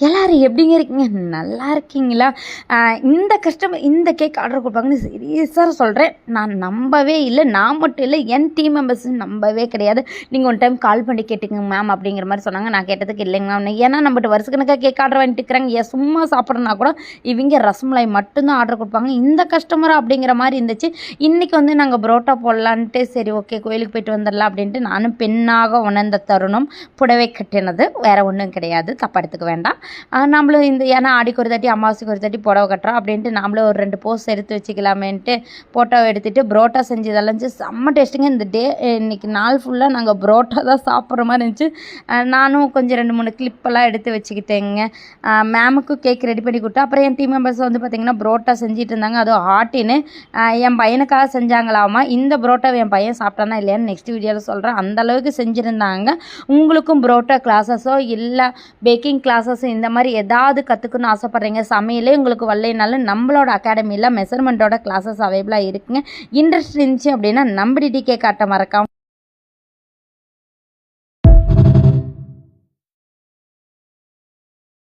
எல்லாரும் எப்படிங்க இருக்கீங்க? நல்லா இருக்கீங்களா? இந்த கஸ்டமர் இந்த கேக் ஆர்டர் கொடுப்பாங்கன்னு சீரியஸாக சொல்கிறேன். நான் நம்பவே இல்லை. நான் மட்டும் இல்லை, என் டீம் மெம்பர்ஸ் நம்பவே கிடையாது. நீங்கள் ஒன் டைம் கால் பண்ணி கேட்டுங்க மேம் அப்படிங்கிற மாதிரி சொன்னாங்க. நான் கேட்டதுக்கு இல்லைங்க மேம், ஏன்னா நம்மகிட்ட வருஷக்கணக்காக கேக் ஆர்டர் வாங்கிட்டு இருக்கிறாங்க. ஏன் சும்மா சாப்பிட்றனா கூட இவங்க ரசமலாய் மட்டும்தான் ஆர்டர் கொடுப்பாங்க. இந்த கஸ்டமர் அப்படிங்கிற மாதிரி இருந்துச்சு. இன்றைக்கி வந்து நாங்கள் புரோட்டா போடலான்ட்டு சரி ஓகே கோயிலுக்கு போயிட்டு வந்துடலாம் அப்படின்ட்டு நானும் பெண்ணாக உணர்ந்த தருணம் புடவை கட்டினது. வேறு ஒன்றும் கிடையாது, தப்பா எடுத்துக்க வேண்டாம். நம்மளும் இந்த ஏன்னா ஆடிக்கு ஒரு தாட்டி அமாவாசைக்கு ஒரு தாட்டி புடவை கட்டுறோம் அப்படின்ட்டு நாமளும் ஒரு 2 போஸ் எடுத்து வச்சுக்கலாமேன்ட்டு ஃபோட்டோ எடுத்துகிட்டு புரோட்டா செஞ்சதெல்லாம் செம்ம டேஸ்ட்டுங்க. இந்த இன்றைக்கி நாள் ஃபுல்லாக நாங்கள் புரோட்டா தான் சாப்பிட்ற மாதிரி இருந்துச்சு. நானும் கொஞ்சம் 2-3 கிளிப்பெல்லாம் எடுத்து வச்சுக்கிட்டேங்க. மேமுக்கும் கேக் ரெடி பண்ணி கொடுத்தா. அப்புறம் என் டீம் மெம்பர்ஸ் வந்து பார்த்திங்கன்னா புரோட்டா செஞ்சுட்டு இருந்தாங்க. அதுவும் ஹாட்டின்னு என் பையனுக்காக செஞ்சாங்களாமா. இந்த புரோட்டாவை என் பையன் சாப்பிட்டானா இல்லையான்னு நெக்ஸ்ட் வீடியோவில் சொல்கிறேன். அந்தளவுக்கு செஞ்சுருந்தாங்க. உங்களுக்கும் புரோட்டா கிளாஸஸோ இல்லை பேக்கிங் கிளாஸஸோ இந்த மாதிரி ஏதாவது கற்றுக்கணும்னு ஆசைப்பட்றீங்க, சமையலே உங்களுக்கு வரலைனாலும் நம்மளோட அகாடமியில் மெஷர்மெண்ட்டோட கிளாஸஸ் அவைலபிளாக இருக்குங்க. இன்ட்ரெஸ்ட் இருந்துச்சு அப்படின்னா நம்ம டிடி கேக் ஆட்ட மறக்காம